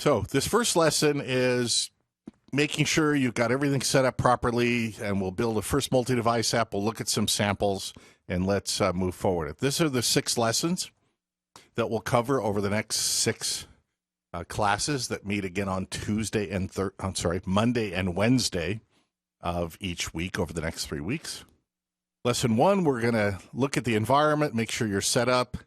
So this first lesson is making sure you've got everything set up properly, and we'll build a first multi-device app. We'll look at some samples, and let's move forward. These are the 6 lessons that we'll cover over the next 6 classes that meet again on Monday and Wednesday of each week over the next 3 weeks. Lesson 1, we're going to look at the environment, make sure you're set up.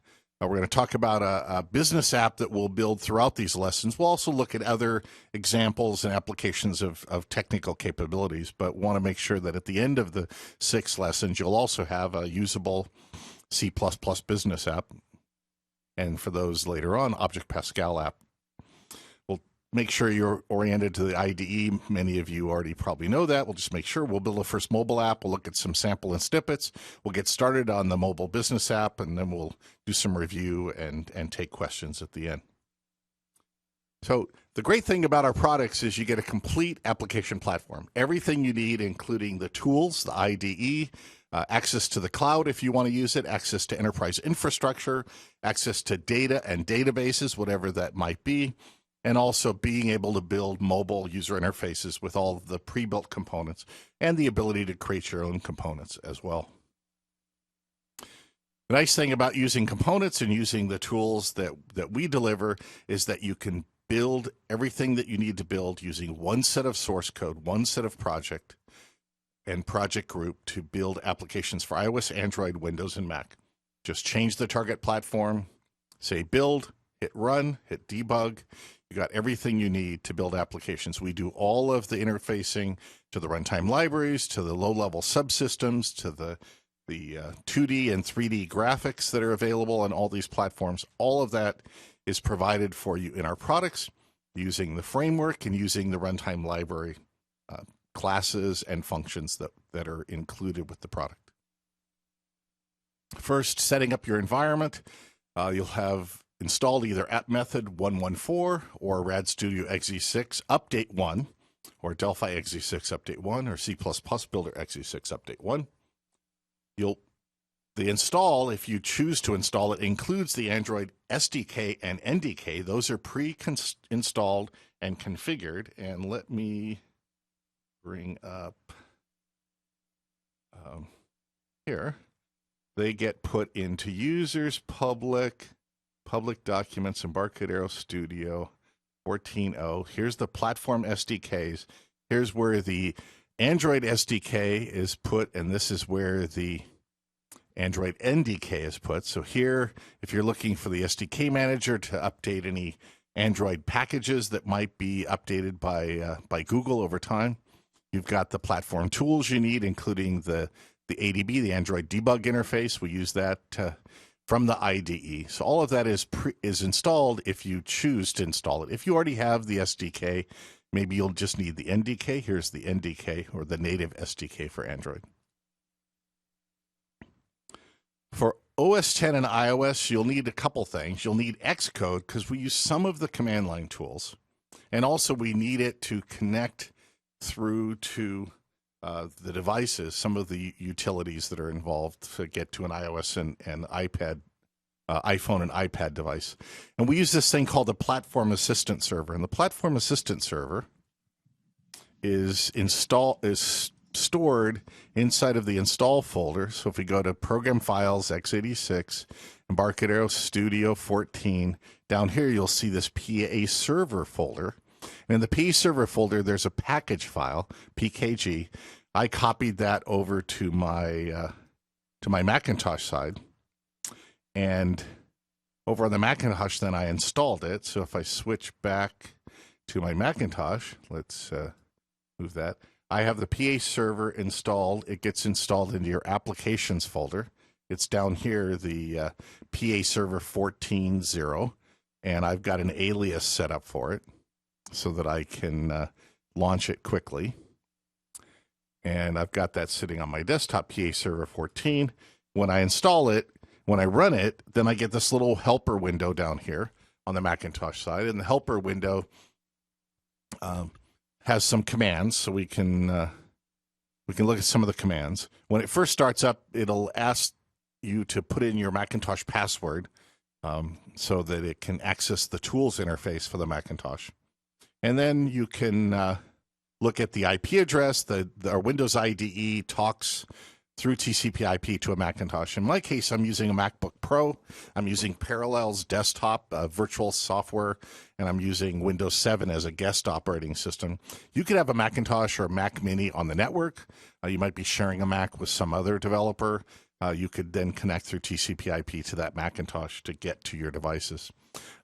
We're going to talk about a business app that we'll build throughout these lessons. We'll also look at other examples and applications of technical capabilities, but want to make sure that at the end of the 6 lessons, you'll also have a usable C++ business app. And for those later on, Object Pascal app. We'll make sure you're oriented to the IDE. Many of you already probably know that. We'll just make sure. We'll build a first mobile app. We'll look at some sample and snippets. We'll get started on the mobile business app, and then we'll do some review and take questions at the end. So the great thing about our products is you get a complete application platform. Everything you need, including the tools, the IDE, access to the cloud if you want to use it, access to enterprise infrastructure, access to data and databases, whatever that might be, and also being able to build mobile user interfaces with all the pre-built components and the ability to create your own components as well. The nice thing about using components and using the tools that we deliver is that you can build everything that you need to build using one set of source code, one set of project and project group to build applications for iOS, Android, Windows, and Mac. Just change the target platform, say build, hit run, hit debug. You got everything you need to build applications. We do all of the interfacing to the runtime libraries, to the low-level subsystems, to the 2D and 3D graphics that are available on all these platforms. All of that is provided for you in our products using the framework and using the runtime library classes and functions that are included with the product. First, setting up your environment. You'll have installed either app method 114 or Rad Studio XE6 Update 1 or Delphi XE6 Update 1 or C++ Builder XE6 Update 1. The install, if you choose to install it, includes the Android SDK and NDK. Those are pre-installed and configured. And let me bring up here. They get put into users, public documents, Embarcadero Studio 14.0. Here's the platform SDKs. Here's where the Android SDK is put, and this is where the Android NDK is put. So here, if you're looking for the SDK manager to update any Android packages that might be updated by Google over time, you've got the platform tools you need, including the ADB, the Android debug interface. We use that from the IDE. So all of that is installed if you choose to install it. If you already have the SDK, maybe you'll just need the NDK. Here's the NDK, or the native SDK for Android. For OS 10 and iOS, you'll need a couple things. You'll need Xcode because we use some of the command line tools. And also we need it to connect through to the devices, some of the utilities that are involved to get to an iOS and iPad, iPhone and iPad device. And we use this thing called the Platform Assistant Server. And the Platform Assistant Server is stored inside of the install folder. So if we go to Program Files, x86, Embarcadero Studio 14, down here you'll see this PA Server folder. And in the PA Server folder, there's a package file, PKG. I copied that over to my Macintosh side. And over on the Macintosh, then I installed it. So if I switch back to my Macintosh, let's move that. I have the PA Server installed. It gets installed into your Applications folder. It's down here, the PA Server 14.0, and I've got an alias set up for it so that I can launch it quickly. And I've got that sitting on my desktop, PA Server 14. When I install it, when I run it, then I get this little helper window down here on the Macintosh side, and the helper window has some commands, so we can look at some of the commands. When it first starts up, it'll ask you to put in your Macintosh password so that it can access the tools interface for the Macintosh. And then you can look at the IP address. Our Windows IDE talks through TCP/IP to a Macintosh. In my case, I'm using a MacBook Pro. I'm using Parallels Desktop virtual software, and I'm using Windows 7 as a guest operating system. You could have a Macintosh or a Mac Mini on the network. You might be sharing a Mac with some other developer. You could then connect through TCP/IP to that Macintosh to get to your devices.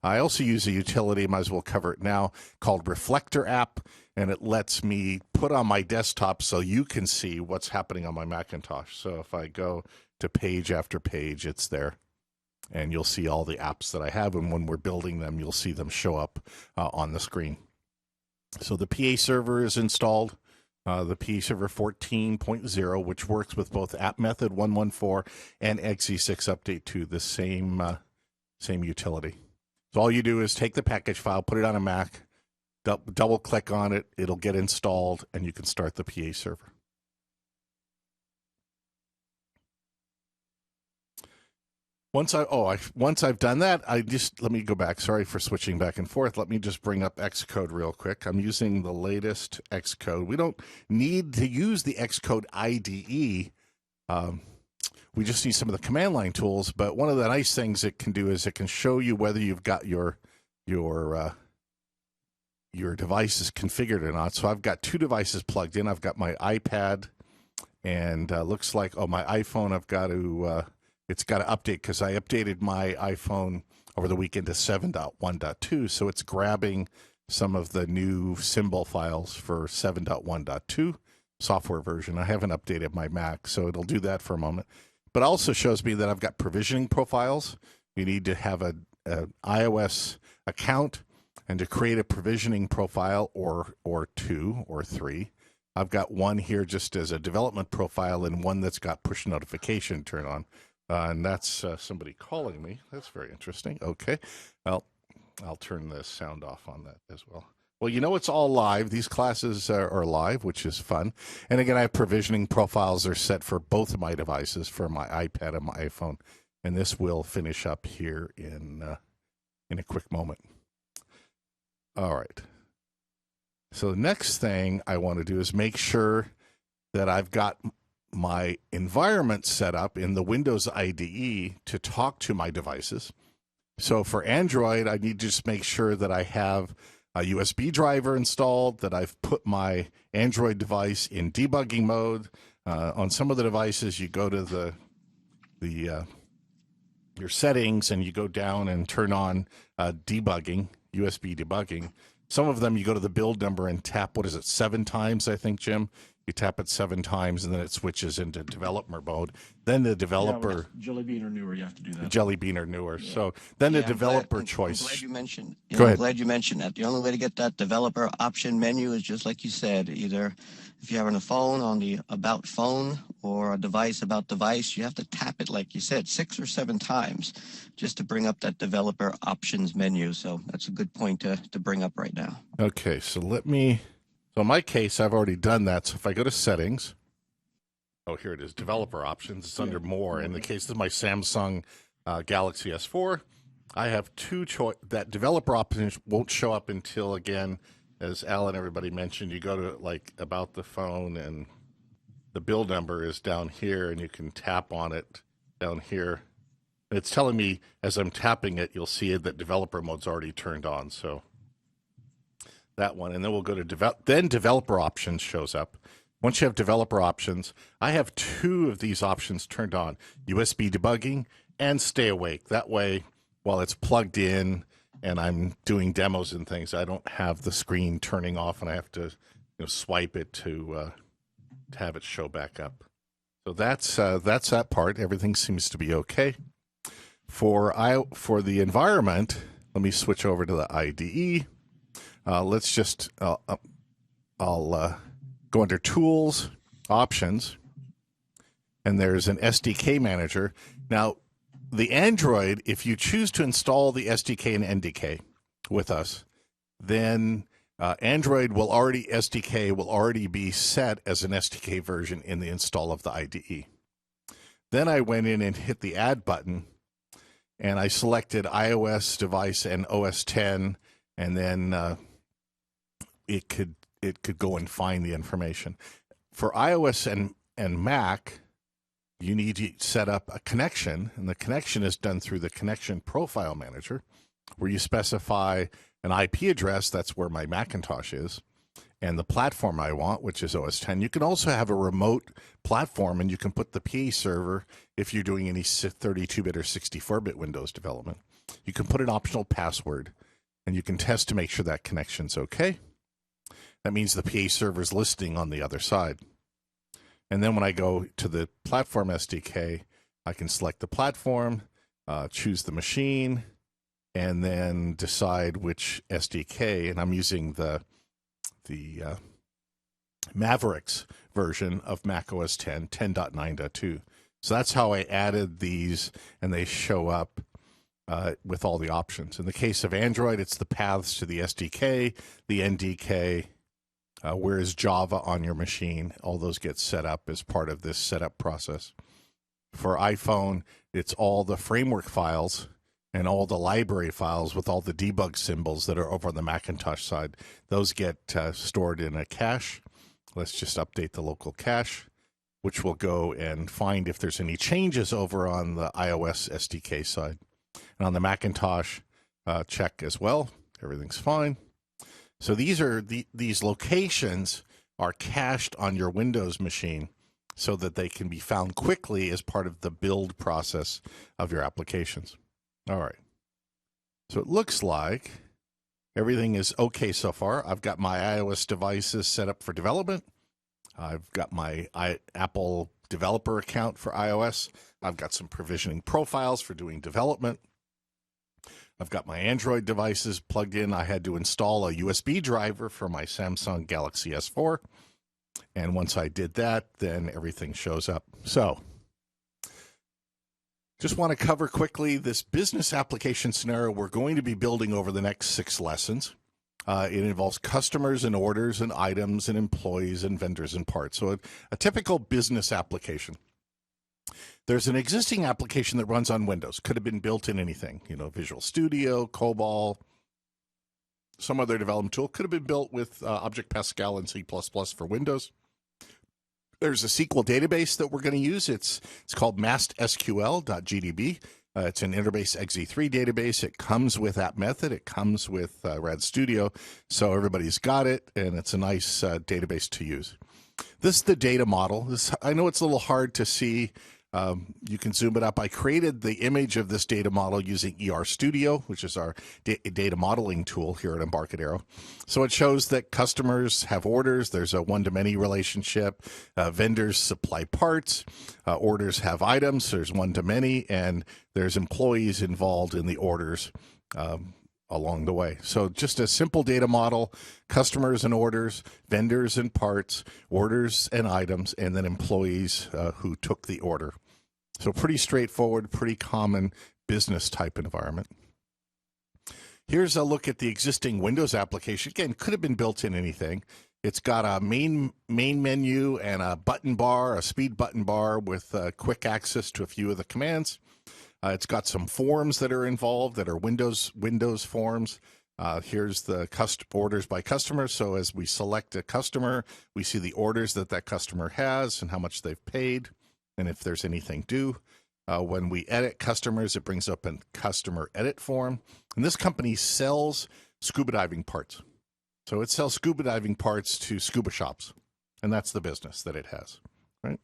I also use a utility, might as well cover it now, called Reflector App, and it lets me put on my desktop so you can see what's happening on my Macintosh. So if I go to page after page, it's there, and you'll see all the apps that I have, and when we're building them, you'll see them show up on the screen. So the PA server is installed. The PA Server 14.0, which works with both App Method 114 and x86 Update 2, the same utility. So all you do is take the package file, put it on a Mac, double click on it, it'll get installed, and you can start the PA server. Once I've done that, let me go back. Sorry for switching back and forth. Let me just bring up Xcode real quick. I'm using the latest Xcode. We don't need to use the Xcode IDE. We just need some of the command line tools, but one of the nice things it can do is it can show you whether you've got your device is configured or not. So I've got two devices plugged in. I've got my iPad, and looks like my iPhone. I've got to it's got to update because I updated my iPhone over the weekend to 7.1.2. So it's grabbing some of the new symbol files for 7.1.2 software version. I haven't updated my Mac, so it'll do that for a moment. But it also shows me that I've got provisioning profiles. You need to have an iOS account, and to create a provisioning profile or two or three, I've got one here just as a development profile and one that's got push notification turned on. And that's somebody calling me. That's very interesting. Okay. Well, I'll turn the sound off on that as well. Well, you know, it's all live. These classes are live, which is fun. And again, I have provisioning profiles are set for both of my devices, for my iPad and my iPhone. And this will finish up here in a quick moment. All right. So the next thing I want to do is make sure that I've got my environment set up in the Windows IDE to talk to my devices. So for Android, I need to just make sure that I have a USB driver installed, that I've put my Android device in debugging mode. On some of the devices, you go to your settings and you go down and turn on debugging, USB debugging. Some of them you go to the build number and tap, 7 times, I think, Jim? You tap it 7 times, and then it switches into developer mode. Then the developer... Jelly Bean or newer, you have to do that. Jelly Bean or newer. Yeah. So then the developer choice... I'm glad you mentioned, Go ahead. I'm glad you mentioned that. The only way to get that developer option menu is just like you said. Either if you're having a phone on the About Phone or a device About Device, you have to tap it, like you said, 6 or 7 times just to bring up that developer options menu. So that's a good point to bring up right now. Okay, so let me... So in my case, I've already done that. So if I go to settings, here it is, developer options. It's under more. In the case of my Samsung Galaxy S4, I have two choices. That developer options won't show up until, again, as Alan, everybody mentioned, you go to About the Phone, and the build number is down here, and you can tap on it down here. And it's telling me as I'm tapping it, you'll see that developer mode's already turned on. So that one, and then we'll go to developer options shows up. Once you have developer options, I have 2 of these options turned on: USB debugging and stay awake. That way, while it's plugged in and I'm doing demos and things, I don't have the screen turning off and I have to swipe it to have it show back up. So that's that part. Everything seems to be okay. For the environment, let me switch over to the IDE. Let's just, I'll go under Tools, Options, and there's an SDK Manager. Now, the Android, if you choose to install the SDK and NDK with us, then SDK will already be set as an SDK version in the install of the IDE. Then I went in and hit the Add button, and I selected iOS device and OS 10, and then it could go and find the information. For iOS and Mac, you need to set up a connection, and the connection is done through the Connection Profile Manager, where you specify an IP address. That's where my Macintosh is, and the platform I want, which is OS 10. You can also have a remote platform, and you can put the PA server if you're doing any 32-bit or 64-bit Windows development. You can put an optional password, and you can test to make sure that connection's okay. That means the PA server is listening on the other side. And then when I go to the platform SDK, I can select the platform, choose the machine, and then decide which SDK. And I'm using the Mavericks version of Mac OS 10, 10.9.2. So that's how I added these, and they show up with all the options. In the case of Android, it's the paths to the SDK, the NDK, where is Java on your machine. All those get set up as part of this setup process. For iPhone, it's all the framework files and all the library files with all the debug symbols that are over on the Macintosh side. Those get stored in a cache. Let's just update the local cache, which will go and find if there's any changes over on the iOS SDK side. And on the Macintosh, check as well. Everything's fine. So these locations are cached on your Windows machine so that they can be found quickly as part of the build process of your applications. All right. So it looks like everything is okay so far. I've got my iOS devices set up for development. I've got my Apple developer account for iOS. I've got some provisioning profiles for doing development. I've got my Android devices plugged in. I had to install a USB driver for my Samsung Galaxy S4. And once I did that, then everything shows up. So just want to cover quickly this business application scenario we're going to be building over the next 6 lessons. It involves customers and orders and items and employees and vendors and parts. So a typical business application. There's an existing application that runs on Windows. Could have been built in anything, Visual Studio, COBOL, some other development tool. Could have been built with Object Pascal and C++ for Windows. There's a SQL database that we're going to use. It's called mastsql.gdb. It's an Interbase exe3 database. It comes with App Method. It comes with Rad Studio. So everybody's got it, and it's a nice database to use. This is the data model. I know it's a little hard to see. You can zoom it up. I created the image of this data model using ER Studio, which is our data modeling tool here at Embarcadero. So it shows that customers have orders. There's a one-to-many relationship. Vendors supply parts. Orders have items. There's one-to-many. And there's employees involved in the orders along the way. So just a simple data model, customers and orders, vendors and parts, orders and items, and then employees who took the order. So pretty straightforward, pretty common business type environment. Here's a look at the existing Windows application. Again, could have been built in anything. It's got a main menu and a button bar, a speed button bar with quick access to a few of the commands. It's got some forms that are involved that are Windows forms. Here's the orders by customer. So as we select a customer, we see the orders that customer has and how much they've paid, and if there's anything due. When we edit customers, it brings up a customer edit form. And this company sells scuba diving parts. So it sells scuba diving parts to scuba shops, and that's the business that it has, right?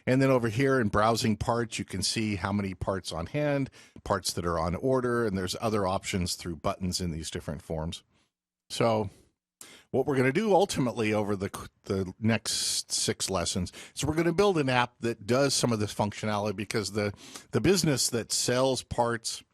And then over here in browsing parts, you can see how many parts on hand, parts that are on order, and there's other options through buttons in these different forms. So what we're going to do ultimately over the next 6 lessons is we're going to build an app that does some of this functionality, because the business that sells parts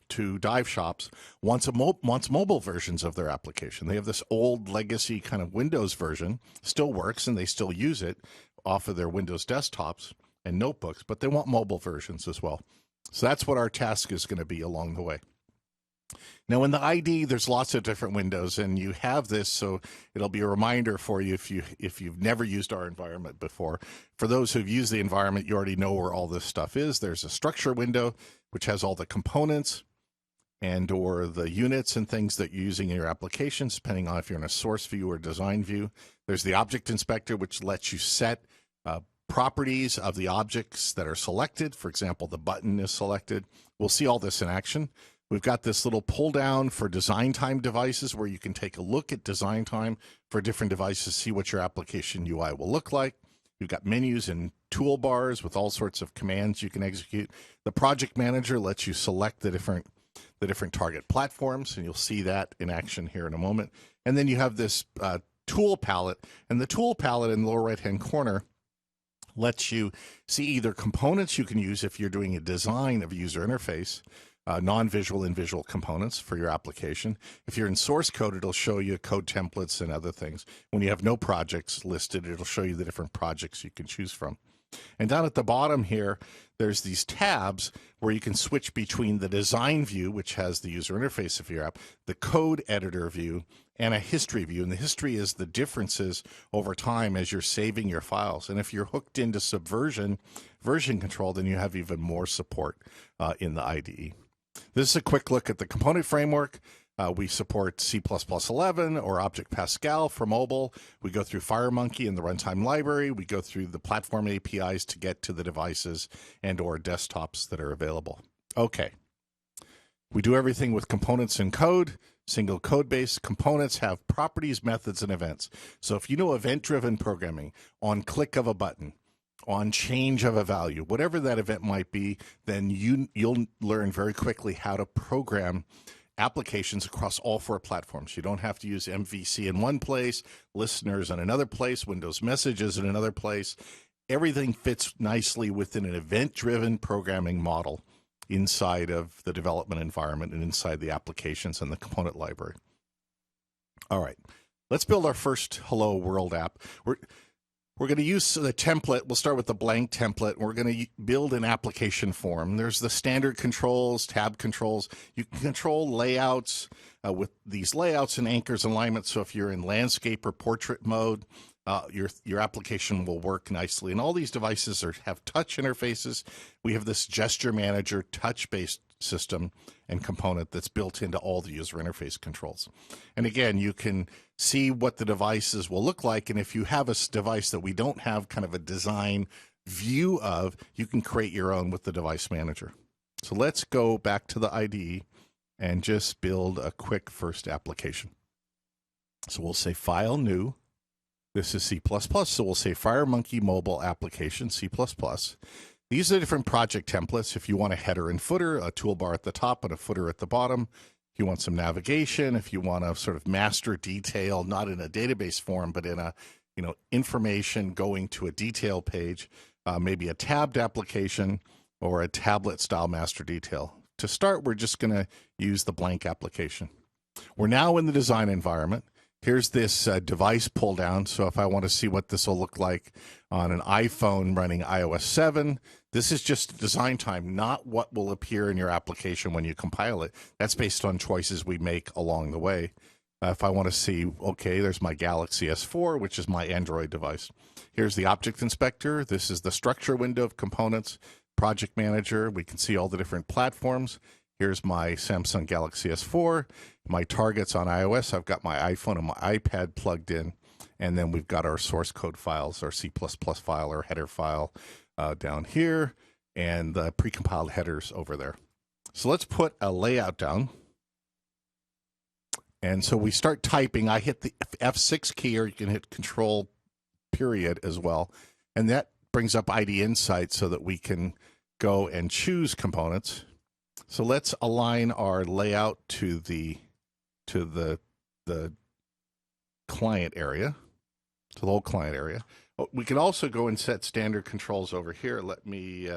to dive shops wants mobile versions of their application. They have this old legacy kind of Windows version, still works, and they still use it off of their Windows desktops and notebooks, but they want mobile versions as well. So that's what our task is going to be along the way. Now, in the ID, there's lots of different windows, and you have this, so it'll be a reminder for you if you've never used our environment before. For those who've used the environment, you already know where all this stuff is. There's a structure window, which has all the components. and or the units and things that you're using in your applications, depending on if you're in a source view or design view. There's the object inspector, which lets you set properties of the objects that are selected. For example, the button is selected. We'll see all this in action. We've got this little pull down for design time devices where you can take a look at design time for different devices, see what your application UI will look like. You've got menus and toolbars with all sorts of commands you can execute. The project manager lets you select the different target platforms, and you'll see that in action here in a moment. And then you have this tool palette, and the tool palette in the lower right-hand corner lets you see either components you can use if you're doing a design of a user interface, non-visual and visual components for your application. If you're in source code, it'll show you code templates and other things. When you have no projects listed, it'll show you the different projects you can choose from. And down at the bottom here, there's these tabs where you can switch between the design view, which has the user interface of your app, the code editor view, and a history view. And the history is the differences over time as you're saving your files. And if you're hooked into Subversion version control, then you have even more support in the IDE. This is a quick look at the component framework. We support C++11 or Object Pascal for mobile. We go through FireMonkey and the runtime library. We go through the platform APIs to get to the devices and or desktops that are available. Okay. We do everything with components and code, single code base. Components have properties, methods, and events. So if you know event-driven programming, on click of a button, on change of a value, whatever that event might be, then you'll learn very quickly how to program applications across all 4 platforms. You don't have to use MVC in one place, listeners in another place, Windows messages in another place. Everything fits nicely within an event-driven programming model inside of the development environment and inside the applications and the component library. All right, let's build our first Hello World app. We're going to use the template. We'll start with the blank template. We're going to build an application form. There's the standard controls, tab controls. You can control layouts with these layouts and anchors and alignments. So if you're in landscape or portrait mode, your application will work nicely. And all these devices have touch interfaces. We have this gesture manager touch-based system and component that's built into all the user interface controls. And again, you can see what the devices will look like. And if you have a device that we don't have kind of a design view of, you can create your own with the device manager. So let's go back to the IDE and just build a quick first application. So we'll say File, New. This is C++, so we'll say FireMonkey Mobile Application, C++. These are different project templates. If you want a header and footer, a toolbar at the top and a footer at the bottom. If you want some navigation, if you want to sort of master detail, not in a database form, but in a information going to a detail page, maybe a tabbed application or a tablet style master detail. To start, we're just going to use the blank application. We're now in the design environment. Here's this device pull down. So if I want to see what this will look like on an iPhone running iOS 7, this is just design time, not what will appear in your application when you compile it. That's based on choices we make along the way. If I want to see, okay, there's my Galaxy S4, which is my Android device. Here's the object inspector. This is the structure window of components. Project manager, we can see all the different platforms. Here's my Samsung Galaxy S4, my targets on iOS. I've got my iPhone and my iPad plugged in, and then we've got our source code files, our C++ file or header file down here, and the precompiled headers over there. So let's put a layout down. And so we start typing. I hit the F6 key, or you can hit Control period as well. And that brings up ID Insight so that we can go and choose components. So let's align our layout to the client area, to the whole client area. We can also go and set standard controls over here. Let me.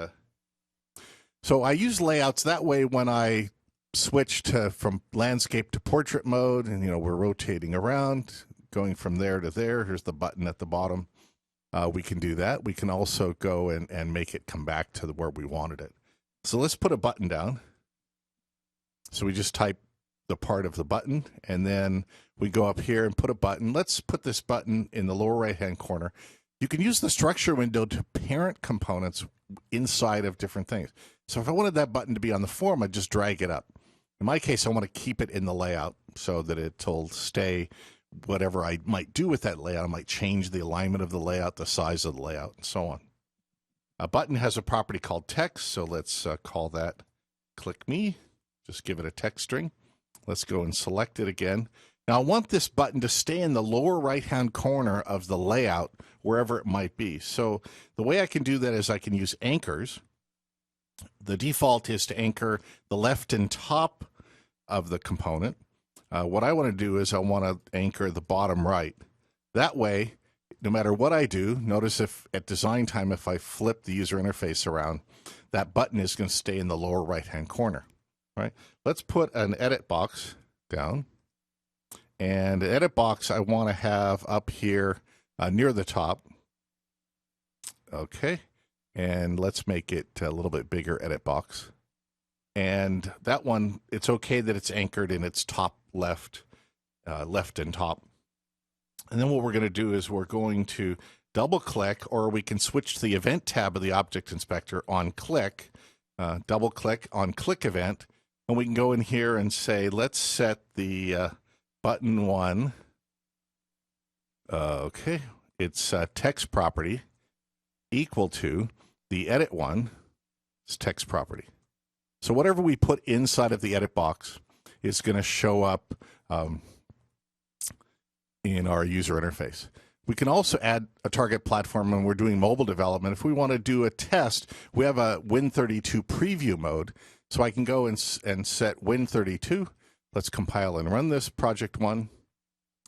So I use layouts that way when I switch from landscape to portrait mode, and we're rotating around, going from there to there. Here's the button at the bottom. We can do that. We can also go and make it come back to where we wanted it. So let's put a button down. So we just type the part of the button, and then we go up here and put a button. Let's put this button in the lower right-hand corner. You can use the structure window to parent components inside of different things. So if I wanted that button to be on the form, I'd just drag it up. In my case, I want to keep it in the layout so that it'll stay whatever I might do with that layout. I might change the alignment of the layout, the size of the layout, and so on. A button has a property called text, so let's call that click me. Just give it a text string. Let's go and select it again. Now I want this button to stay in the lower right-hand corner of the layout, wherever it might be. So the way I can do that is I can use anchors. The default is to anchor the left and top of the component. What I want to do is I want to anchor the bottom right. That way, no matter what I do, notice if at design time, if I flip the user interface around, that button is going to stay in the lower right-hand corner. Right? Let's put an edit box down. And the edit box I want to have up here near the top. Okay. And let's make it a little bit bigger edit box. And that one, it's okay that it's anchored in its top left, left and top. And then what we're going to do is we're going to double click, or we can switch to the event tab of the object inspector on click, double click on click event. And we can go in here and say, let's set the button one. Okay. It's text property equal to the edit one is text property. So whatever we put inside of the edit box is going to show up in our user interface. We can also add a target platform when we're doing mobile development. If we want to do a test, we have a Win32 preview mode. So I can go and set Win32. Let's compile and run this project one.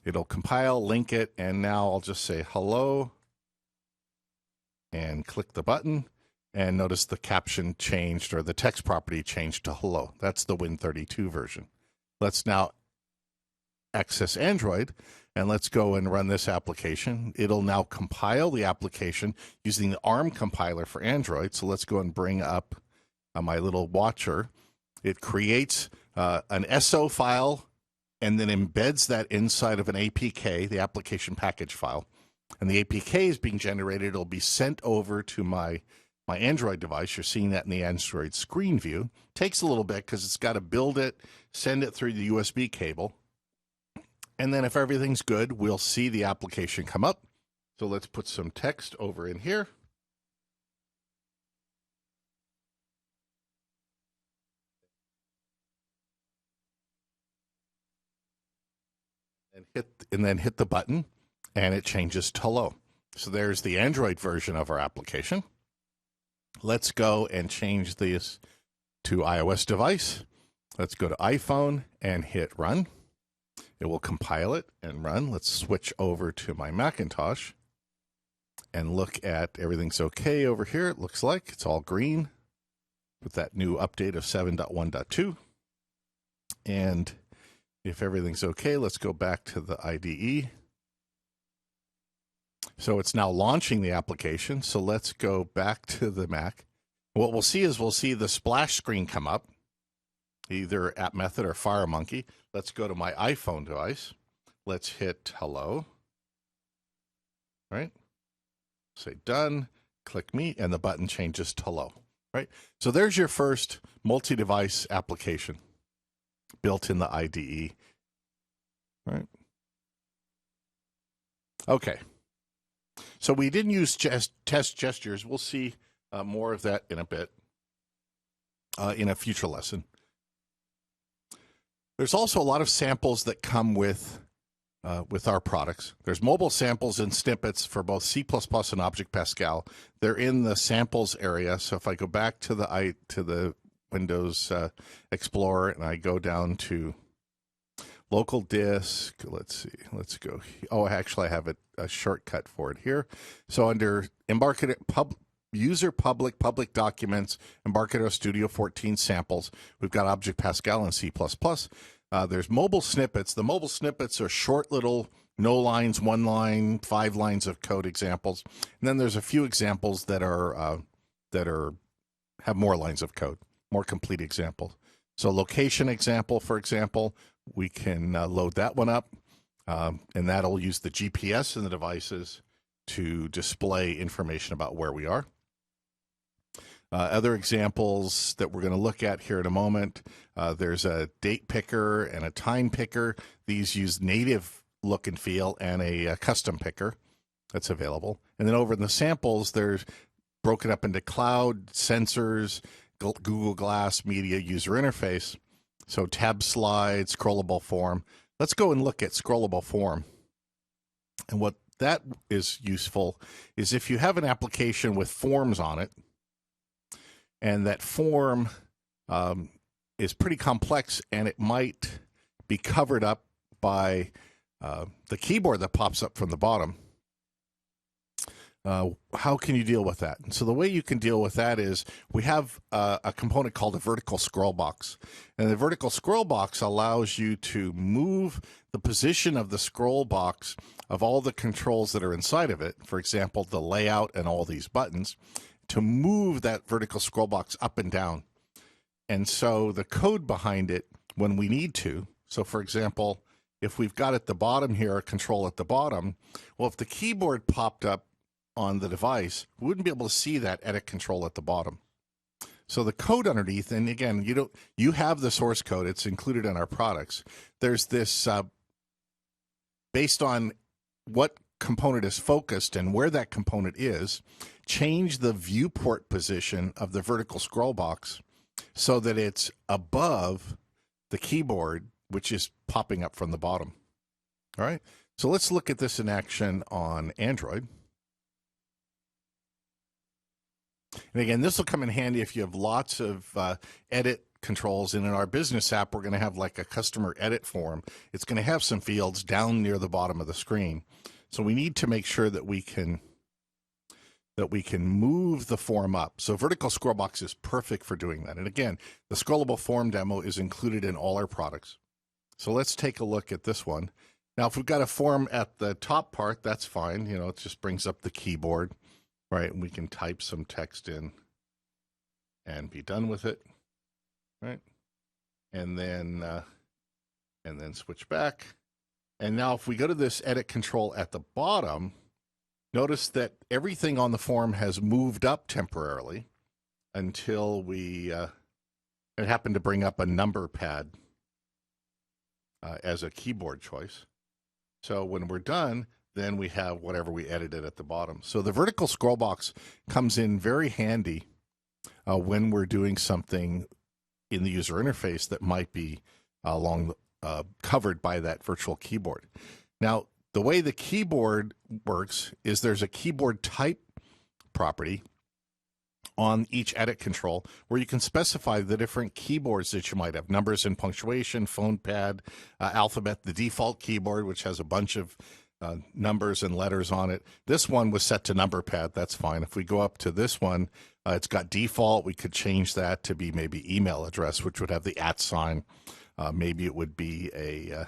It'll compile, link it, and now I'll just say hello and click the button. And notice the caption changed, or the text property changed to hello. That's the Win32 version. Let's now access Android, and let's go and run this application. It'll now compile the application using the ARM compiler for Android. So let's go and bring up my little watcher. It creates an SO file and then embeds that inside of an APK, the application package file. And the APK is being generated. It'll be sent over to my Android device. You're seeing that in the Android screen view. Takes a little bit because it's got to build it, send it through the USB cable. And then if everything's good, we'll see the application come up. So let's put some text over in here. And then hit the button, and it changes to hello. So there's the Android version of our application. Let's go and change this to iOS device. Let's go to iPhone and hit run. It will compile it and run. Let's switch over to my Macintosh and look at everything's okay over here. It looks like it's all green with that new update of 7.1.2. And if everything's okay, let's go back to the IDE. So it's now launching the application. So let's go back to the Mac. What we'll see is we'll see the splash screen come up, either App Method or FireMonkey. Let's go to my iPhone device. Let's hit hello. All right. Say done, click me, and the button changes to hello. Right. So there's your first multi-device application built in the IDE. Right. Okay. So we didn't use test gestures. We'll see more of that in a bit in a future lesson. There's also a lot of samples that come with our products. There's mobile samples and snippets for both C++ and Object Pascal. They're in the samples area. So if I go back to the Windows Explorer and I go down to local disk, let's see, let's go. Oh, actually, I have a shortcut for it here. So under Embarcadero user public documents, Embarcadero Studio 14 samples, we've got Object Pascal and C++. There's mobile snippets. The mobile snippets are short little, no lines, 1 line, 5 lines of code examples. And then there's a few examples that have more lines of code, more complete examples. So location example, for example, we can load that one up, and that'll use the GPS in the devices to display information about where we are. Other examples that we're going to look at here in a moment, there's a date picker and a time picker. These use native look and feel, and a custom picker that's available. And then over in the samples, they're broken up into cloud, sensors, Google Glass, media, user interface. So tab slide, scrollable form. Let's go and look at scrollable form. And what that is useful is if you have an application with forms on it, and that form is pretty complex, and it might be covered up by the keyboard that pops up from the bottom. How can you deal with that? And so the way you can deal with that is we have a component called a vertical scroll box. And the vertical scroll box allows you to move the position of the scroll box of all the controls that are inside of it. For example, the layout and all these buttons, to move that vertical scroll box up and down. And so the code behind it, when we need to, so for example, if we've got at the bottom here a control at the bottom, well, if the keyboard popped up on the device, we wouldn't be able to see that edit control at the bottom. So the code underneath, and again, you have the source code, it's included in our products. There's this, based on what component is focused and where that component is, change the viewport position of the vertical scroll box so that it's above the keyboard, which is popping up from the bottom. All right, so let's look at this in action on Android. And again, this will come in handy if you have lots of edit controls. And in our business app, we're going to have like a customer edit form. It's going to have some fields down near the bottom of the screen. So we need to make sure that we can move the form up. So vertical scroll box is perfect for doing that. And again, the scrollable form demo is included in all our products. So let's take a look at this one. Now, if we've got a form at the top part, that's fine. You know, it just brings up the keyboard. Right, and we can type some text in and be done with it, right? And then switch back. And now if we go to this edit control at the bottom, notice that everything on the form has moved up temporarily until we, it happened to bring up a number pad as a keyboard choice. So when we're done, then we have whatever we edited at the bottom. So the vertical scroll box comes in very handy when we're doing something in the user interface that might be covered by that virtual keyboard. Now, the way the keyboard works is there's a keyboard type property on each edit control where you can specify the different keyboards that you might have, numbers and punctuation, phone pad, alphabet, the default keyboard, which has a bunch of numbers and letters on it. This one was set to number pad. That's fine. If we go up to this one, it's got default. We could change that to be maybe email address, which would have the @ sign. Maybe it would be a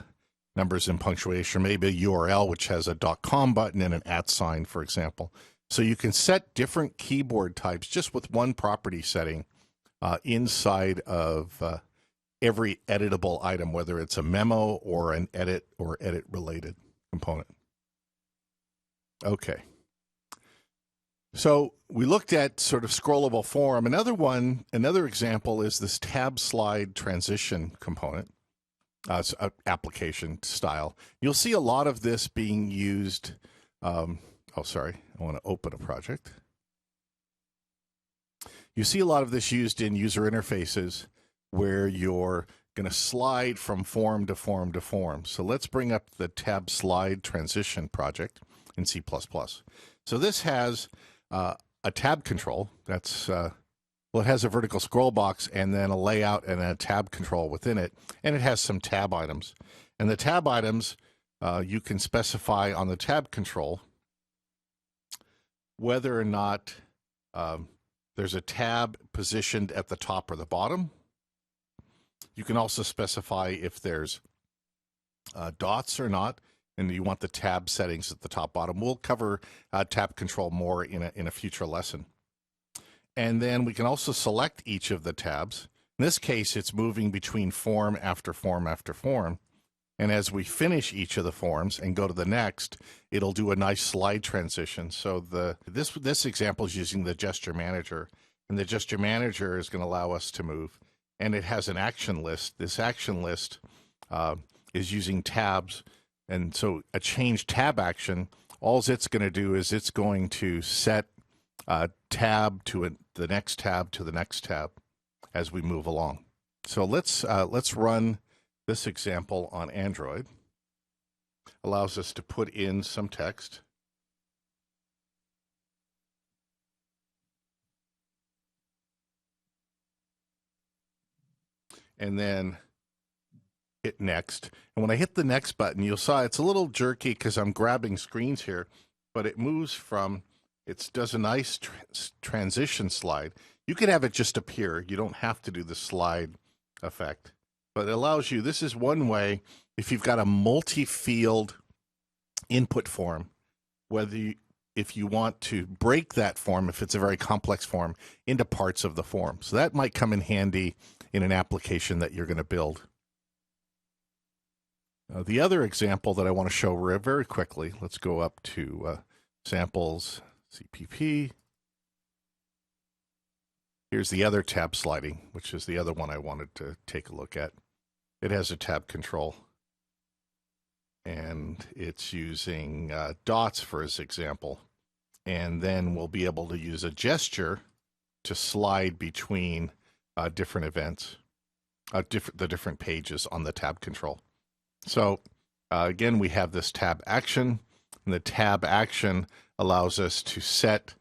numbers and punctuation, maybe a URL, which has a .com button and an @ sign, for example. So you can set different keyboard types just with one property setting inside of every editable item, whether it's a memo or an edit or edit related component. Okay. So we looked at sort of scrollable form. Another example is this tab slide transition component, application style. You'll see a lot of this being used. I want to open a project. You see a lot of this used in user interfaces where you're going to slide from form to form to form. So let's bring up the tab slide transition project in C++. So this has a tab control. That's well, it has a vertical scroll box and then a layout and a tab control within it, and it has some tab items. And the tab items you can specify on the tab control whether or not there's a tab positioned at the top or the bottom. You can also specify if there's dots or not, and you want the tab settings at the top bottom. We'll cover tab control more in a future lesson. And then we can also select each of the tabs. In this case, it's moving between form after form after form. And as we finish each of the forms and go to the next, it'll do a nice slide transition. So this example is using the gesture manager. And the gesture manager is going to allow us to move. And it has an action list. This action list is using tabs. And so a change tab action, all it's going to do is it's going to set a tab to the next tab to the next tab as we move along. So let's run this example on Android. Allows us to put in some text. And then hit next. And when I hit the next button, you'll see it's a little jerky because I'm grabbing screens here, but it moves from, it does a nice transition slide. You can have it just appear. You don't have to do the slide effect, but it allows you, this is one way, if you've got a multi-field input form, if you want to break that form, if it's a very complex form, into parts of the form. So that might come in handy in an application that you're going to build. The other example that I want to show very quickly, let's go up to samples, CPP. Here's the other tab sliding, which is the other one I wanted to take a look at. It has a tab control. And it's using dots for his example. And then we'll be able to use a gesture to slide between different events, the different pages on the tab control. So again, we have this tab action, and the tab action allows us to set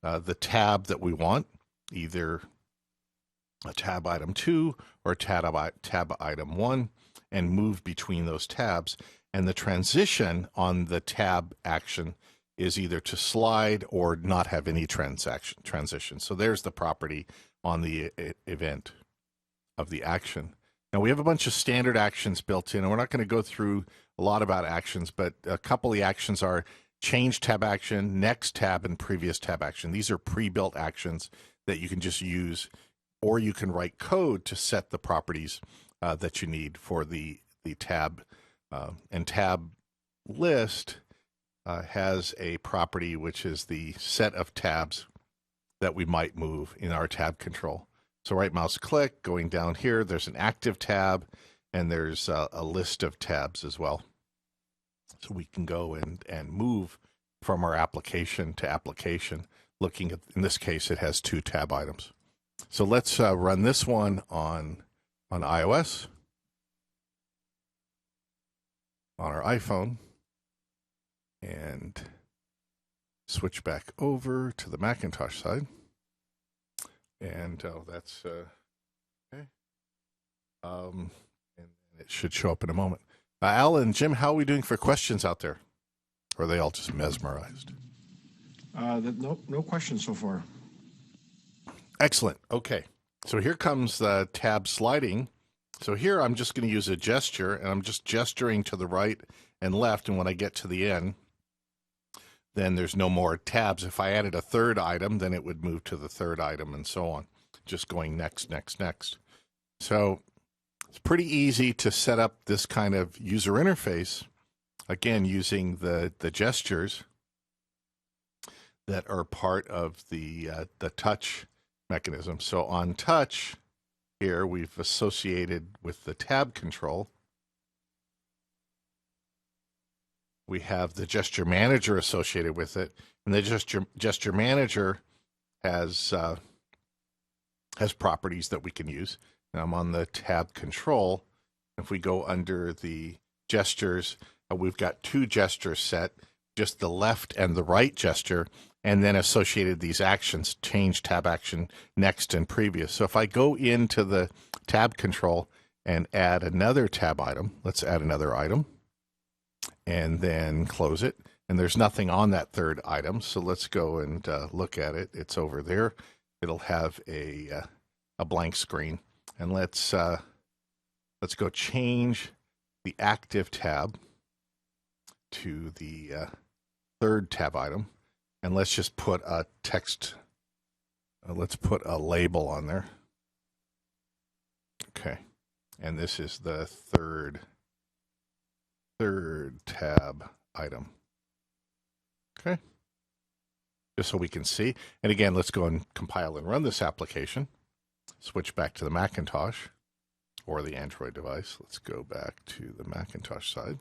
the tab that we want, either a tab item 2 or a tab item 1, and move between those tabs. And the transition on the tab action is either to slide or not have any transition. So there's the property on the event of the action. Now we have a bunch of standard actions built in, and we're not going to go through a lot about actions, but a couple of the actions are change tab action, next tab, and previous tab action. These are pre-built actions that you can just use, or you can write code to set the properties that you need for the tab. And tab list has a property which is the set of tabs that we might move in our tab control. So right mouse click, going down here, there's an active tab, and there's a list of tabs as well. So we can go and move from our application to application, looking at, in this case, it has 2 tab items. So let's run this one on iOS, on our iPhone, and switch back over to the Macintosh side. And that's okay. And it should show up in a moment. Alan, Jim, how are we doing for questions out there? Or are they all just mesmerized? No questions so far. Excellent. Okay. So here comes the tab sliding. So here I'm just going to use a gesture, and I'm just gesturing to the right and left. And when I get to the end, then there's no more tabs. If I added a third item, then it would move to the third item and so on, just going next, next, next. So it's pretty easy to set up this kind of user interface, again, using the gestures that are part of the touch mechanism. So on touch here, we've associated with the tab control. We have the gesture manager associated with it, and the gesture manager has properties that we can use. Now I'm on the tab control. If we go under the gestures, we've got 2 gestures set, just the left and the right gesture, and then associated these actions, change tab action, next, and previous. So if I go into the tab control and add another tab item, let's add another item, and then close it. And there's nothing on that third item, so let's go and look at it. It's over there. It'll have a blank screen. And let's go change the active tab to the third tab item. And let's just put a text, let's put a label on there. Okay. And this is the third tab item. Okay. just so we can see. And again, let's go and compile and run this application. Switch back to the Macintosh or the Android device. Let's go back to the Macintosh side.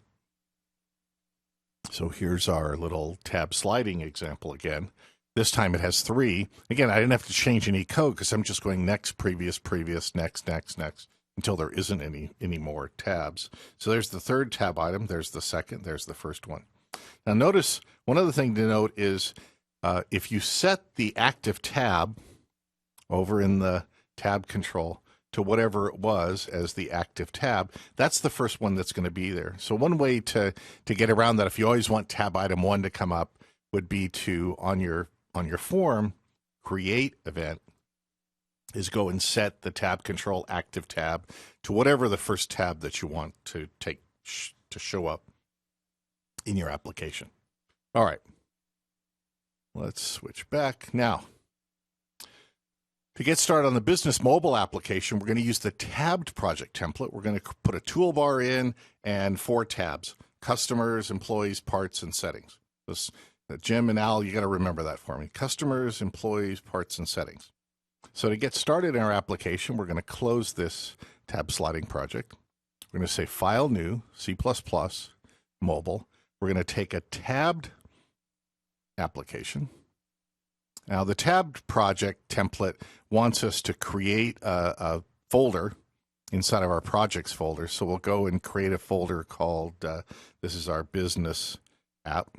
So here's our little tab sliding example again. This time it has 3. Again, I didn't have to change any code because I'm just going next, previous, previous, next, next, next, until there isn't any more tabs. So there's the third tab item. There's the second. There's the first one. Now notice, one other thing to note is if you set the active tab over in the tab control to whatever it was as the active tab, that's the first one that's going to be there. So one way to get around that, if you always want tab item 1 to come up, would be to, on your form, create event, is go and set the tab control active tab to whatever the first tab that you want to show up in your application. All right, let's switch back. Now, to get started on the business mobile application, we're going to use the tabbed project template. We're going to put a toolbar in and 4 tabs: customers, employees, parts, and settings. This, Jim and Al, you got to remember that for me. Customers, employees, parts, and settings. So to get started in our application, we're going to close this tab sliding project. We're going to say File, New, C++, Mobile. We're going to take a tabbed application. Now, the tabbed project template wants us to create a folder inside of our projects folder. So we'll go and create a folder called, this is our business app.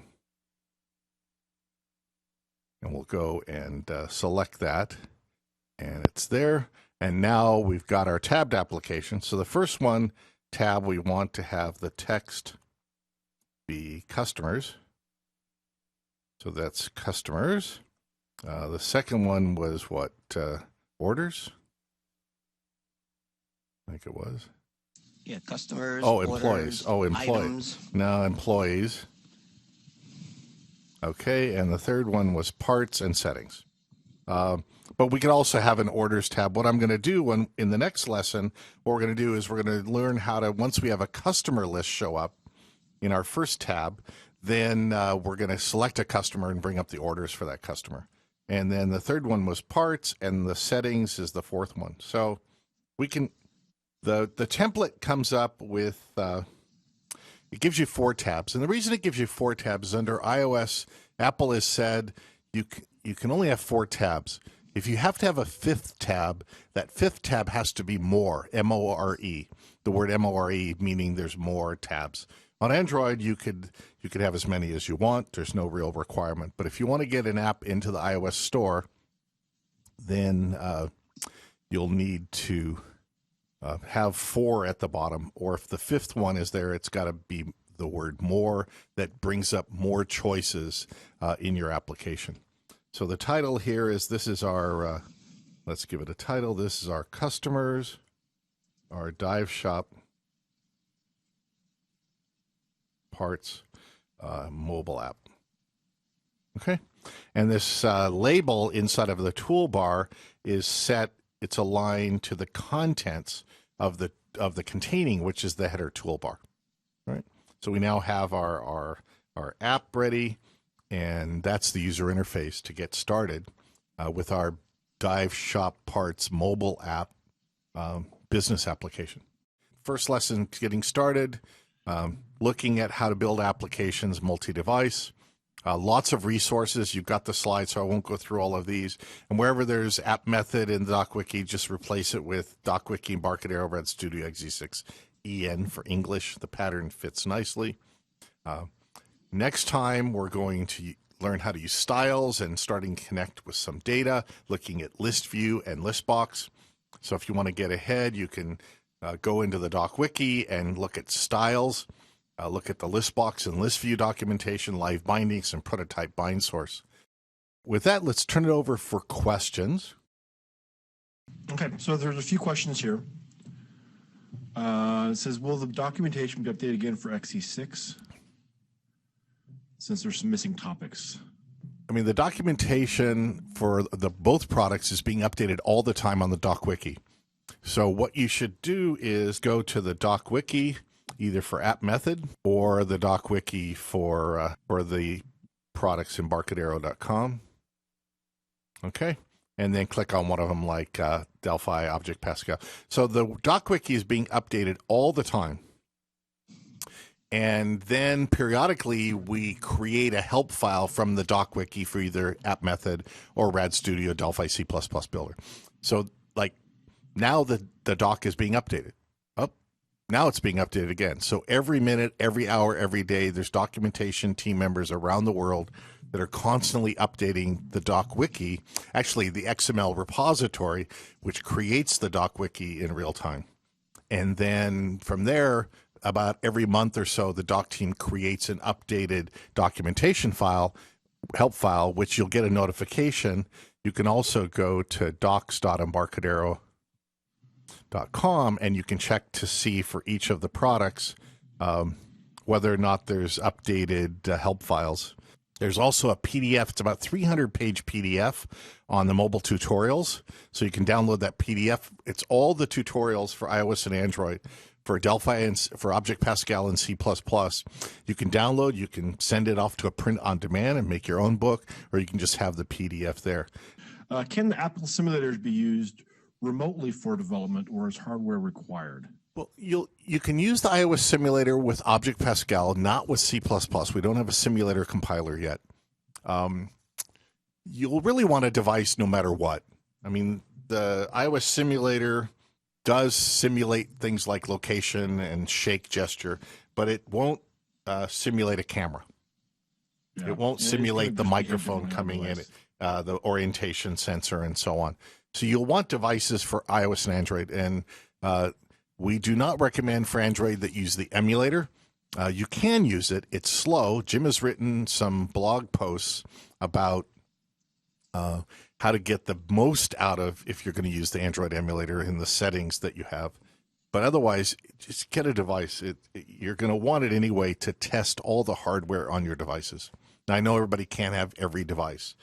And we'll go and select that. And it's there. And now we've got our tabbed application. So the first one, tab, we want to have the text be customers. So that's customers. The second one was what? Orders? I think it was. Yeah, customers. Oh, employees. Orders, Oh, employees. items. No, employees. Okay, and the third one was parts and settings. But we could also have an orders tab. What I'm going to do in the next lesson, what we're going to do is we're going to learn how to, once we have a customer list show up in our first tab, then we're going to select a customer and bring up the orders for that customer. And then the third one was parts, and the settings is the fourth one. So we can, the template comes up with, it gives you 4 tabs. And the reason it gives you 4 tabs is under iOS, Apple has said you can only have 4 tabs. If you have to have a 5th tab, that 5th tab has to be more, M-O-R-E. The word M-O-R-E meaning there's more tabs. On Android, you could have as many as you want. There's no real requirement. But if you want to get an app into the iOS store, then you'll need to have 4 at the bottom. Or if the 5th one is there, it's got to be the word more that brings up more choices in your application. So the title here is, this is our, let's give it a title. This is our customers, our dive shop parts mobile app. Okay. And this label inside of the toolbar is set, it's aligned to the contents of the containing, which is the header toolbar. Right. So we now have our app ready. And that's the user interface to get started with our Dive Shop Parts mobile app business application. First lesson, getting started, looking at how to build applications multi-device. Lots of resources. You've got the slides, so I won't go through all of these. And wherever there's app method in the DocWiki, just replace it with DocWiki Embarcadero Red Studio XZ6 EN for English. The pattern fits nicely. Next time, we're going to learn how to use styles and starting to connect with some data, looking at list view and list box. So if you want to get ahead, you can go into the DocWiki and look at styles, look at the list box and list view documentation, live bindings, and prototype bind source. With that, let's turn it over for questions. Okay, so there's a few questions here. It says, will the documentation be updated again for XE6? Since there's some missing topics. I mean, the documentation for both products is being updated all the time on the DocWiki. So what you should do is go to the DocWiki, either for app method or the DocWiki for the products, Embarcadero.com. Okay. And then click on one of them like Delphi, Object Pascal. So the DocWiki is being updated all the time. And then periodically we create a help file from the DocWiki for either App Method or Rad Studio Delphi C++ Builder. So like now the doc is being updated. Oh, now it's being updated again. So every minute, every hour, every day, there's documentation team members around the world that are constantly updating the DocWiki, actually the XML repository, which creates the DocWiki in real time. And then from there, about every month or so, the doc team creates an updated documentation file, help file, which you'll get a notification. You can also go to docs.embarcadero.com and you can check to see for each of the products whether or not there's updated help files. There's also a PDF. It's about 300-page PDF on the mobile tutorials. So you can download that PDF. It's all the tutorials for iOS and Android, for Delphi and for Object Pascal and C++. You can download, you can send it off to a print on demand and make your own book, or you can just have the PDF there. Can the Apple simulators be used remotely for development, or is hardware required? Well, you can use the iOS simulator with Object Pascal, not with C++. We don't have a simulator compiler yet. You'll really want a device no matter what. I mean, the iOS simulator does simulate things like location and shake gesture, but it won't simulate a camera. Yeah. It won't simulate the microphone coming in, the orientation sensor, and so on. So you'll want devices for iOS and Android, and we do not recommend for Android that use the emulator. You can use it. It's slow. Jim has written some blog posts about how to get the most out of if you're going to use the Android emulator in the settings that you have. But otherwise, just get a device. You're going to want it anyway to test all the hardware on your devices. Now, I know everybody can't have every device.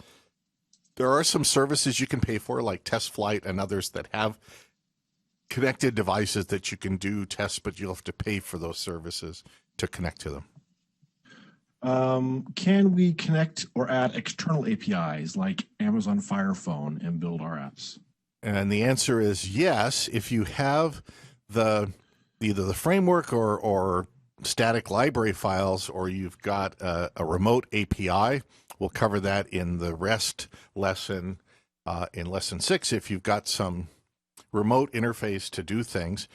There are some services you can pay for, like TestFlight and others that have connected devices that you can do tests, but you'll have to pay for those services to connect to them. Can we connect or add external APIs like Amazon Fire Phone and build our apps? And the answer is yes. If you have either the framework or static library files, or you've got a remote API, we'll cover that in the REST lesson in lesson 6. If you've got some remote interface to do things.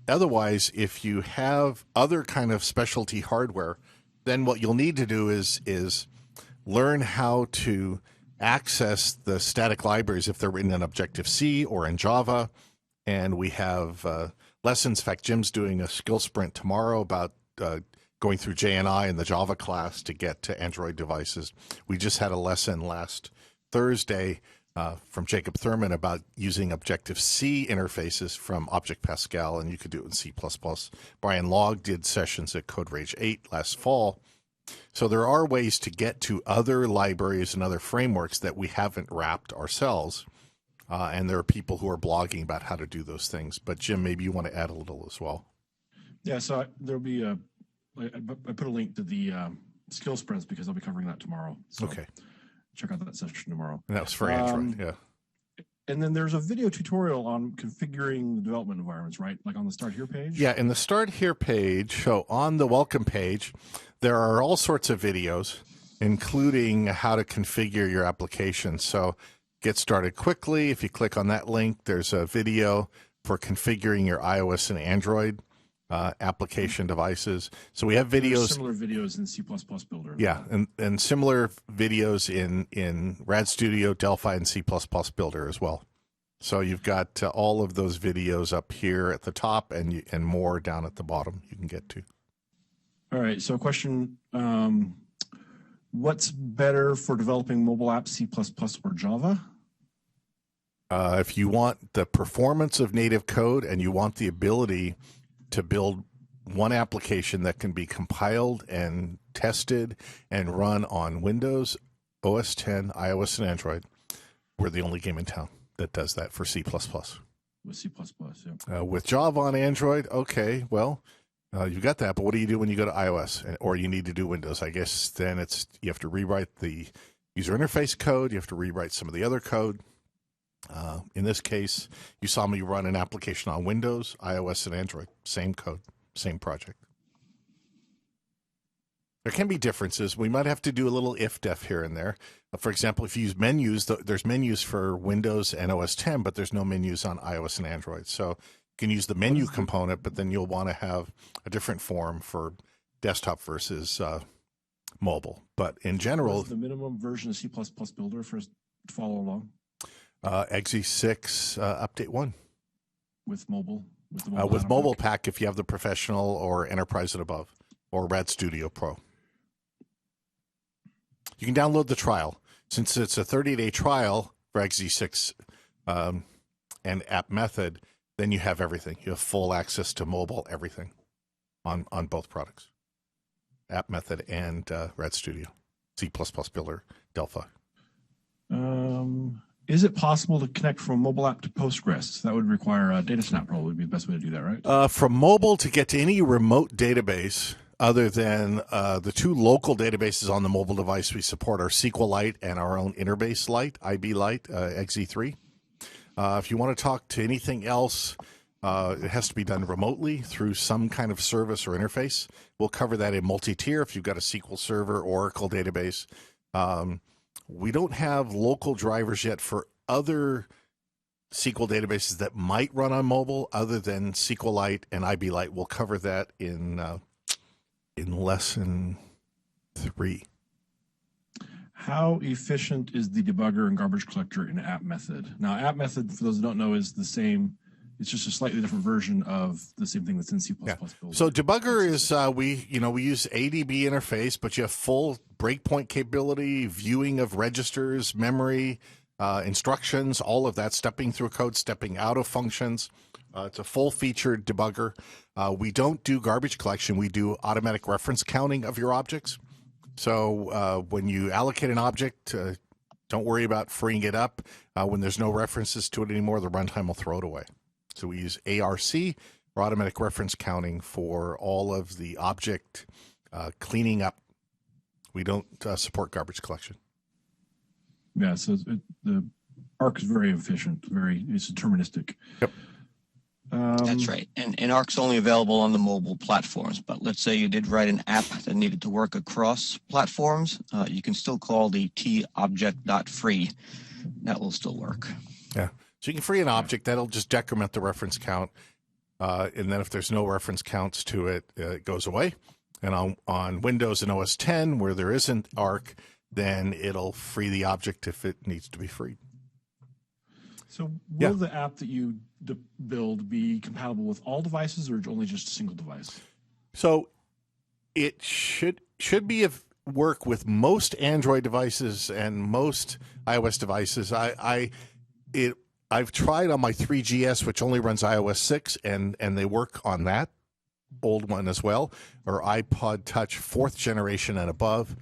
Otherwise, if you have other kind of specialty hardware, then what you'll need to do is learn how to access the static libraries if they're written in Objective-C or in Java. And we have lessons. In fact, Jim's doing a skill sprint tomorrow about going through JNI in the Java class to get to Android devices. We just had a lesson last Thursday from Jacob Thurman about using Objective-C interfaces from Object Pascal, and you could do it in C++. Brian Log did sessions at Code Rage 8 last fall. So there are ways to get to other libraries and other frameworks that we haven't wrapped ourselves, and there are people who are blogging about how to do those things. But Jim, maybe you want to add a little as well. Yeah, so there'll be I put a link to the skill sprints because I'll be covering that tomorrow. So. Okay. Check out that session tomorrow. And that was for Android, yeah. And then there's a video tutorial on configuring the development environments, right? Like on the Start Here page? Yeah, in the Start Here page, so on the welcome page, there are all sorts of videos, including how to configure your application. So get started quickly. If you click on that link, there's a video for configuring your iOS and Android application devices. So we have videos. There's similar videos in C++ Builder. Yeah, and similar videos in Rad Studio, Delphi, and C++ Builder as well. So you've got all of those videos up here at the top and more down at the bottom you can get to. All right, so question, what's better for developing mobile apps, C++ or Java? If you want the performance of native code and you want the ability to build one application that can be compiled and tested and run on Windows, OS X, iOS, and Android, we're the only game in town that does that for C++. With C++, yeah. With Java on Android, okay, well, you've got that, but what do you do when you go to iOS or you need to do Windows? I guess then you have to rewrite the user interface code. You have to rewrite some of the other code. In this case, you saw me run an application on Windows, iOS, and Android. Same code, same project. There can be differences. We might have to do a little if-def here and there. For example, if you use menus, there's menus for Windows and OS X, but there's no menus on iOS and Android. So you can use the menu component, but then you'll want to have a different form for desktop versus mobile. But in general, the minimum version of C++ Builder for us to follow along. XE6 update 1 with mobile. With mobile pack, if you have the professional or enterprise and above, or Rad Studio Pro. You can download the trial. Since it's a 30-day trial for XE6 and App Method, then you have everything. You have full access to mobile everything on both products, App Method and Rad Studio, C++ Builder, Delphi. Is it possible to connect from a mobile app to Postgres? That would require a data snap, probably would be the best way to do that, right? From mobile to get to any remote database, other than the two local databases on the mobile device we support are SQLite and our own Interbase Lite, IB Lite, XE3. If you want to talk to anything else, it has to be done remotely through some kind of service or interface. We'll cover that in multi-tier if you've got a SQL Server, Oracle database. We don't have local drivers yet for other SQL databases that might run on mobile other than SQLite and IB Lite. We'll cover that in lesson 3. How efficient is the debugger and garbage collector in App Method? Now, App Method, for those who don't know, is the same. It's just a slightly different version of the same thing that's in C++ Builder. So debugger is we use ADB interface, but you have full breakpoint capability, viewing of registers, memory, instructions, all of that, stepping through code, stepping out of functions. It's a full-featured debugger. We don't do garbage collection. We do automatic reference counting of your objects. So when you allocate an object, don't worry about freeing it up. When there's no references to it anymore, the runtime will throw it away. So we use ARC, or automatic reference counting, for all of the object cleaning up. We don't support garbage collection. Yeah, so the ARC is very efficient. It's deterministic. Yep. That's right. And ARC's only available on the mobile platforms. But let's say you did write an app that needed to work across platforms. You can still call the tobject.free. That will still work. Yeah. So you can free an object. That'll just decrement the reference count. And then if there's no reference counts to it, it goes away. And on Windows and OS X, where there isn't ARC, then it'll free the object if it needs to be freed. So will the app that you build be compatible with all devices or only just a single device? So it should be work with most Android devices and most iOS devices. I've tried on my 3GS, which only runs iOS 6, and they work on that old one as well, or iPod Touch 4th generation and above.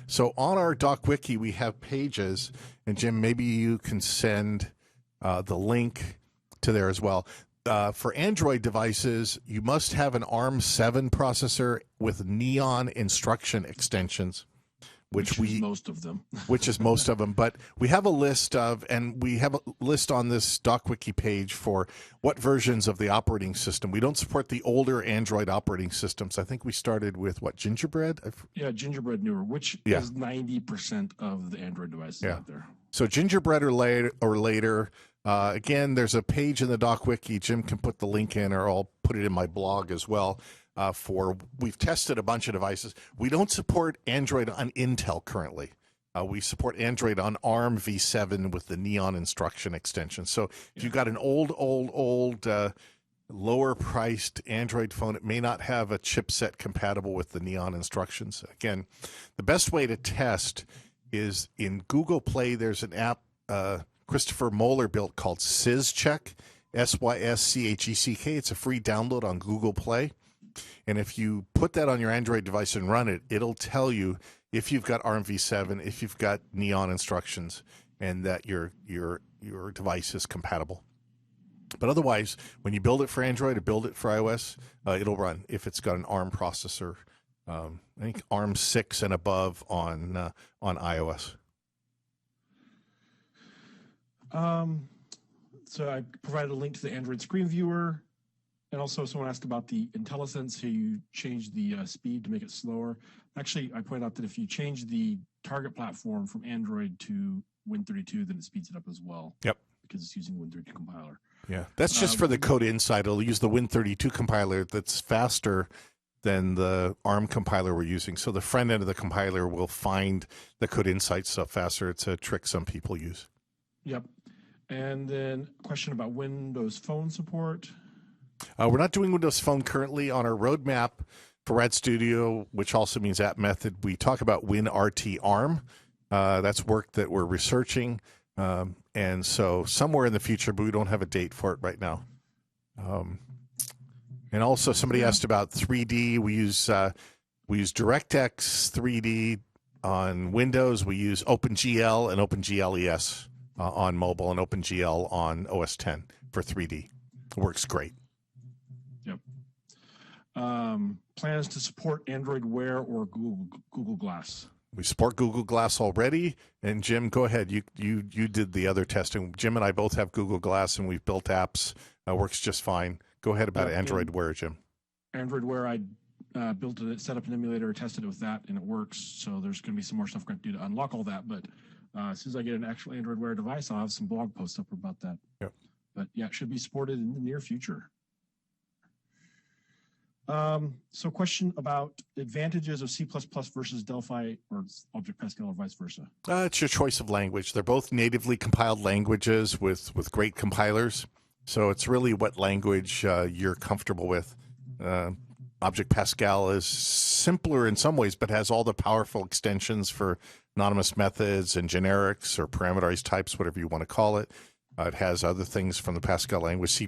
So on our DocWiki, we have pages, and Jim, maybe you can send the link to there as well. For Android devices, you must have an ARM7 processor with Neon instruction extensions, which is most of them. Which is most of them. But we have a list on this DocWiki page for what versions of the operating system. We don't support the older Android operating systems. I think we started with, Gingerbread? Yeah, Gingerbread newer, which is 90% of the Android devices out there. So Gingerbread or later. Again, there's a page in the DocWiki. Jim can put the link in, or I'll put it in my blog as well. We've tested a bunch of devices. We don't support Android on Intel currently. We support Android on ARM v7 with the Neon instruction extension. So if you've got an old, lower-priced Android phone, it may not have a chipset compatible with the Neon instructions. Again, the best way to test is in Google Play. There's an app Christopher Moeller built called SysCheck, SYSCHECK. It's a free download on Google Play. And if you put that on your Android device and run it, it'll tell you if you've got ARM v7, if you've got Neon instructions, and that your device is compatible. But otherwise, when you build it for Android or build it for iOS, it'll run if it's got an ARM processor. I think ARM 6 and above on iOS. So I provided a link to the Android screen viewer. And also someone asked about the IntelliSense, so you change the speed to make it slower. Actually, I pointed out that if you change the target platform from Android to Win32, then it speeds it up as well. Yep. Because it's using Win32 compiler. Yeah, that's just for the code inside. It'll use the Win32 compiler that's faster than the ARM compiler we're using. So the front end of the compiler will find the code inside stuff faster. It's a trick some people use. Yep. And then a question about Windows Phone support. We're not doing Windows Phone currently. On our roadmap for Rad Studio, which also means App Method, we talk about WinRT ARM. That's work that we're researching. And so somewhere in the future, but we don't have a date for it right now. And also somebody asked about 3D. We use DirectX 3D on Windows. We use OpenGL and OpenGLES on mobile and OpenGL on OS X for 3D. It works great. Yep. Plans to support Android Wear or Google Glass. We support Google Glass already. And Jim, go ahead. You did the other testing. Jim and I both have Google Glass, and we've built apps. Works just fine. Go ahead about Android Wear, Jim. Android Wear, I built it, set up an emulator, tested it with that, and it works. So there's going to be some more stuff we're going to do to unlock all that. But as soon as I get an actual Android Wear device, I'll have some blog posts up about that. Yep. But yeah, it should be supported in the near future. So question about advantages of C++ versus Delphi or Object Pascal or vice versa. It's your choice of language. They're both natively compiled languages with great compilers. So it's really what language you're comfortable with. Object Pascal is simpler in some ways, but has all the powerful extensions for anonymous methods and generics or parameterized types, whatever you want to call it. It has other things from the Pascal language. C++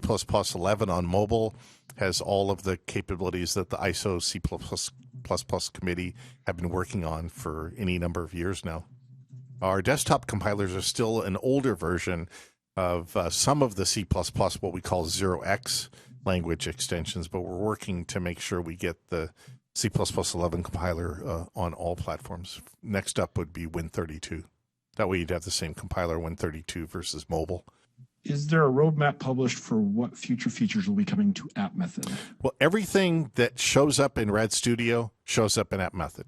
11 on mobile has all of the capabilities that the ISO C++ committee have been working on for any number of years now. Our desktop compilers are still an older version of some of the C++, what we call 0x language extensions, but we're working to make sure we get the C++ 11 compiler on all platforms. Next up would be Win32. That way you'd have the same compiler, Win32 versus mobile. Is there a roadmap published for what future features will be coming to App Method? Well, everything that shows up in Rad Studio shows up in App Method.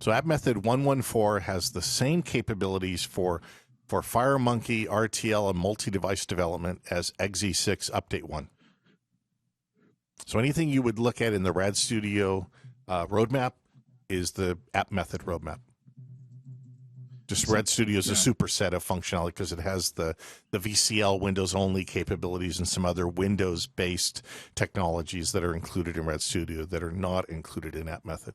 So App Method 114 has the same capabilities for FireMonkey, RTL, and multi-device development as XE6 Update 1. So anything you would look at in the Rad Studio roadmap is the App Method roadmap. Just Rad Studio is a superset of functionality because it has the VCL Windows-only capabilities and some other Windows-based technologies that are included in Rad Studio that are not included in App Method.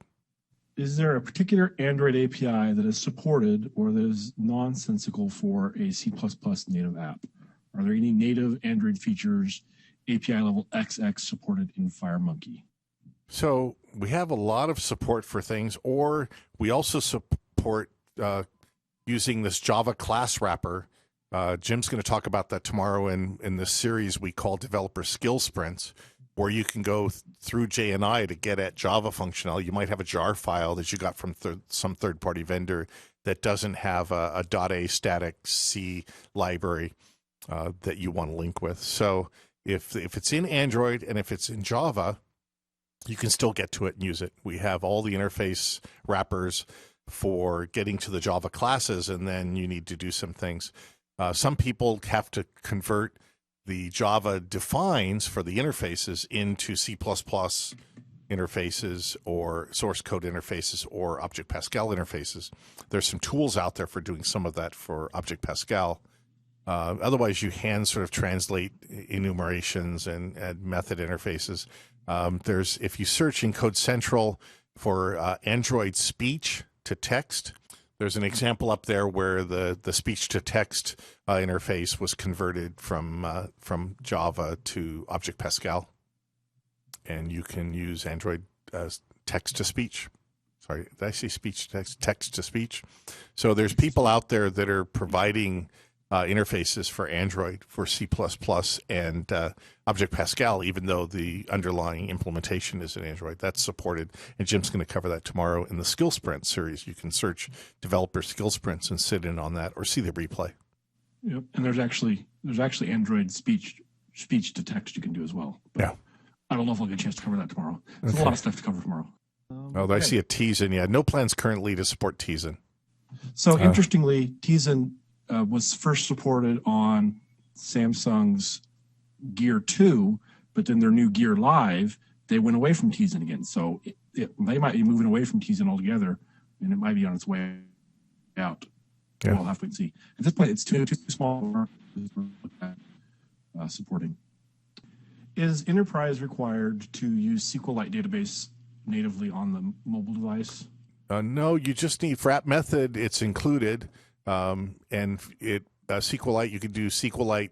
Is there a particular Android API that is supported or that is nonsensical for a C++ native app? Are there any native Android features, API level XX, supported in FireMonkey? So we have a lot of support for things, or we also support using this Java class wrapper. Jim's going to talk about that tomorrow in this series we call Developer Skill Sprints, where you can go through JNI to get at Java functionality. You might have a jar file that you got from some third-party vendor that doesn't have a .a static C library that you want to link with. So if it's in Android and if it's in Java, you can still get to it and use it. We have all the interface wrappers for getting to the Java classes, and then you need to do some things. Some people have to convert the Java defines for the interfaces into C++ interfaces or source code interfaces or Object Pascal interfaces. There's some tools out there for doing some of that for Object Pascal. Otherwise, you hand sort of translate enumerations and method interfaces. If you search in Code Central for Android speech to text, there's an example up there where the speech to text interface was converted from Java to Object Pascal, and you can use Android text to speech. Sorry, did I say speech to text? Text to speech. So there's people out there that are providing interfaces for Android, for C++, and Object Pascal, even though the underlying implementation is in Android. That's supported, and Jim's going to cover that tomorrow in the Skill Sprint series. You can search Developer Skill Sprints and sit in on that or see the replay. Yep. And there's actually Android speech to text you can do as well. But Yeah. I don't know if I'll get a chance to cover that tomorrow. There's a lot of stuff to cover tomorrow. Oh, I see a Tizen. Yeah, no plans currently to support Tizen. So interestingly, Tizen was first supported on Samsung's Gear 2, but then their new Gear Live, they went away from Tizen again. So they might be moving away from Tizen altogether, and it might be on its way out. Yeah. We'll have to wait and see. At this point, it's too small supporting. Is Enterprise required to use SQLite database natively on the mobile device? No, you just need for app method. It's included, and SQLite. You can do SQLite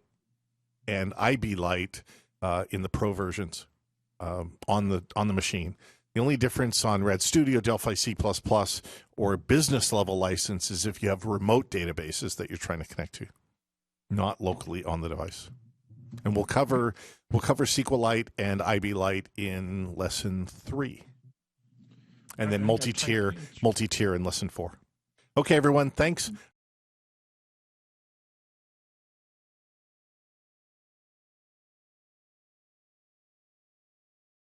and IB Lite in the Pro versions on the machine. The only difference on Red Studio, Delphi C++, or business level license is if you have remote databases that you're trying to connect to, not locally on the device. And we'll cover SQLite and IB Lite in lesson 3. And then multi-tier in lesson 4. Okay, everyone, thanks.